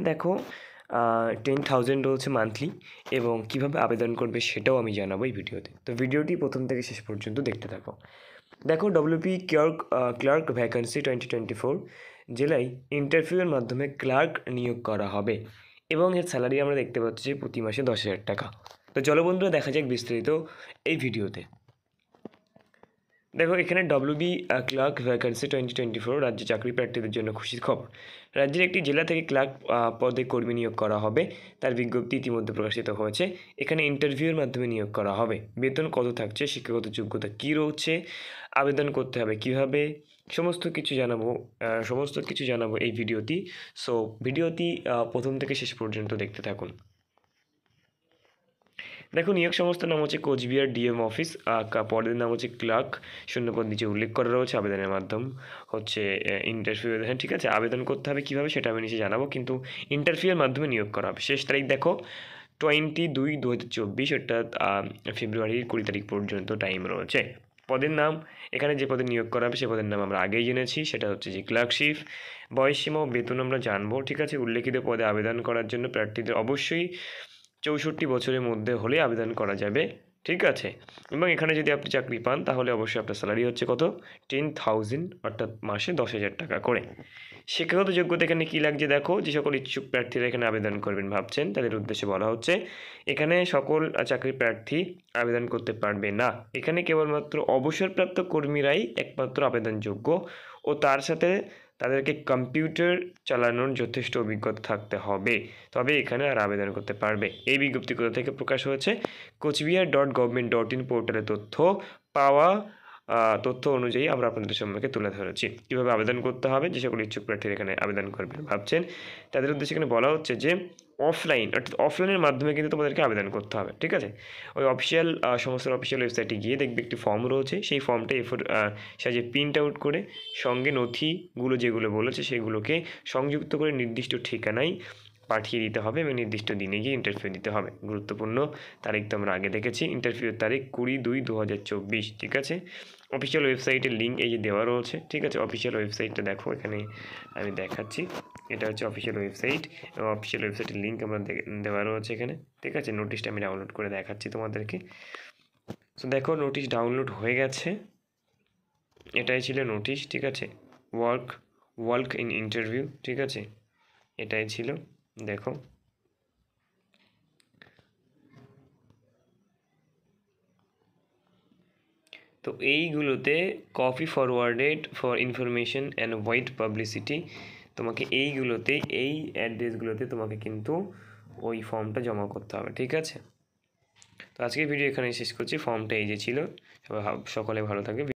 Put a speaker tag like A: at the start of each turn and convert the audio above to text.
A: দেখো 10,000 রয়েছে মান্থলি এবং কীভাবে আবেদন করবে সেটাও আমি জানাবো এই ভিডিওতে। তো ভিডিওটি প্রথম থেকে শেষ পর্যন্ত দেখতে থাকো। দেখো ডব্লিউপি ক্লার্ক ভ্যাকান্সি 2024 জেলায় ইন্টারভিউয়ের মাধ্যমে ক্লার্ক নিয়োগ করা হবে এবং এর স্যালারি আমরা দেখতে পাচ্ছি যে প্রতি মাসে 10,000 টাকা। তো চলো বন্ধুরা দেখা যাক বিস্তারিত এই ভিডিওতে। দেখো এখানে ডব্লিউবি ক্লার্ক ভ্যাকান্সি 2024 রাজ্যে চাকরি প্রার্থীদের জন্য খুশির খবর। রাজ্যের একটি জেলা থেকে ক্লার্ক পদে কর্মী নিয়োগ করা হবে। তার বিজ্ঞপ্তি ইতিমধ্যে প্রকাশিত হয়েছে। এখানে ইন্টারভিউয়ের মাধ্যমে নিয়োগ করা হবে। বেতন কত থাকছে, শিক্ষাগত যোগ্যতা কী রয়েছে, আবেদন করতে হবে কীভাবে, সমস্ত কিছু জানাবো এই ভিডিওটি। সো ভিডিওটি প্রথম থেকে শেষ পর্যন্ত দেখতে থাকুন। দেখো নিয়োগ সংস্থার নাম হচ্ছে কোচবিহার ডিএম অফিস, পদের নাম হচ্ছে ক্লার্ক, শূন্যপদ নিচে উল্লেখ করা রয়েছে। আবেদনের মাধ্যম হচ্ছে ইন্টারভিউ। হ্যাঁ ঠিক আছে, আবেদন করতে হবে কীভাবে সেটা আমি নিচে জানাবো, কিন্তু ইন্টারভিউয়ের মাধ্যমে নিয়োগ করা হবে। শেষ তারিখ দেখো 22/2/2024, অর্থাৎ ফেব্রুয়ারির 20 তারিখ পর্যন্ত টাইম রয়েছে। পদের নাম, এখানে যে পদে নিয়োগ করা হবে সে পদের নাম আমরা আগেই জেনেছি, সেটা হচ্ছে যে ক্লার্কশিপ। বয়সসীমা ও বেতন আমরা জানবো। ঠিক আছে, উল্লেখিত পদে আবেদন করার জন্য প্রার্থীদের অবশ্যই 64 বছরের মধ্যে হলে আবেদন করা যাবে। ঠিক আছে, এবং এখানে যদি আপনি চাকরি পান তাহলে অবশ্যই আপনার স্যালারি হচ্ছে কত, 10,000, অর্থাৎ মাসে 10,000 টাকা করে। শিক্ষাগত যোগ্যতা এখানে কী লাগছে দেখো, যে সকল ইচ্ছুক প্রার্থীরা এখানে আবেদন করবেন ভাবছেন তাদের উদ্দেশ্যে বলা হচ্ছে এখানে সকল চাকরি প্রার্থী আবেদন করতে পারবে না। এখানে কেবলমাত্র অবসরপ্রাপ্ত কর্মীরাই একমাত্র আবেদনযোগ্য ও তার সাথে তাদেরকে কম্পিউটার চালানোর যথেষ্ট অভিজ্ঞতা থাকতে হবে, তবে এখানে আর আবেদন করতে পারবে। এই বিজ্ঞপ্তি কোথা থেকে প্রকাশ হয়েছে, কোচবিহার.gov.in পোর্টালে তথ্য অনুযায়ী আমরা আপনাদের সম্মুখে তুলে ধরেছি। কীভাবে আবেদন করতে হবে, যে সকল ইচ্ছুক প্রার্থীরা এখানে আবেদন করবেন ভাবছেন তাদের উদ্দেশ্যে এখানে বলা হচ্ছে যে অফলাইনের মাধ্যমে কিন্তু তোমাদেরকে আবেদন করতে হবে। ঠিক আছে, ওই সংস্থার অফিসিয়াল ওয়েবসাইটে গিয়ে দেখবে একটি ফর্ম রয়েছে, সেই ফর্মটা সাজিয়ে প্রিন্ট আউট করে সঙ্গে নথিগুলো যেগুলো বলেছে সেগুলোকে সংযুক্ত করে নির্দিষ্ট ঠিকানায় পাঠিয়ে দিতে হবে এবং নির্দিষ্ট দিনে গিয়ে ইন্টারভিউ দিতে হবে। গুরুত্বপূর্ণ তারিখ তো আমরা আগে দেখেছি, ইন্টারভিউর তারিখ 20/2/2024। ঠিক আছে, অফিসিয়াল ওয়েবসাইটের লিঙ্ক এই যে দেওয়া রয়েছে। ঠিক আছে, অফিসিয়াল ওয়েবসাইটটা দেখো, এখানে আমি দেখাচ্ছি, এটা হচ্ছে অফিসিয়াল ওয়েবসাইট এবং অফিসিয়াল ওয়েবসাইটের লিঙ্ক আমরা দেওয়া রয়েছে এখানে। ঠিক আছে, নোটিশটা আমি ডাউনলোড করে দেখাচ্ছি তোমাদেরকে। সো দেখো নোটিশ ডাউনলোড হয়ে গেছে, এটাই ছিল নোটিশ। ঠিক আছে, ওয়ার্ক ইন ইন্টারভিউ। ঠিক আছে, এটাই ছিল, দেখো। তো এইগুলোতে copy forwarded for information and white publicity, তোমাকে এই অ্যাড্রেসগুলোতে তোমাকে কিন্তু ওই ফর্মটা জমা করতে হবে। ঠিক আছে, তো আজকের ভিডিও এখানে শেষ করছি। ফর্মটা এই যে ছিল, সকলে ভালো থাকবে।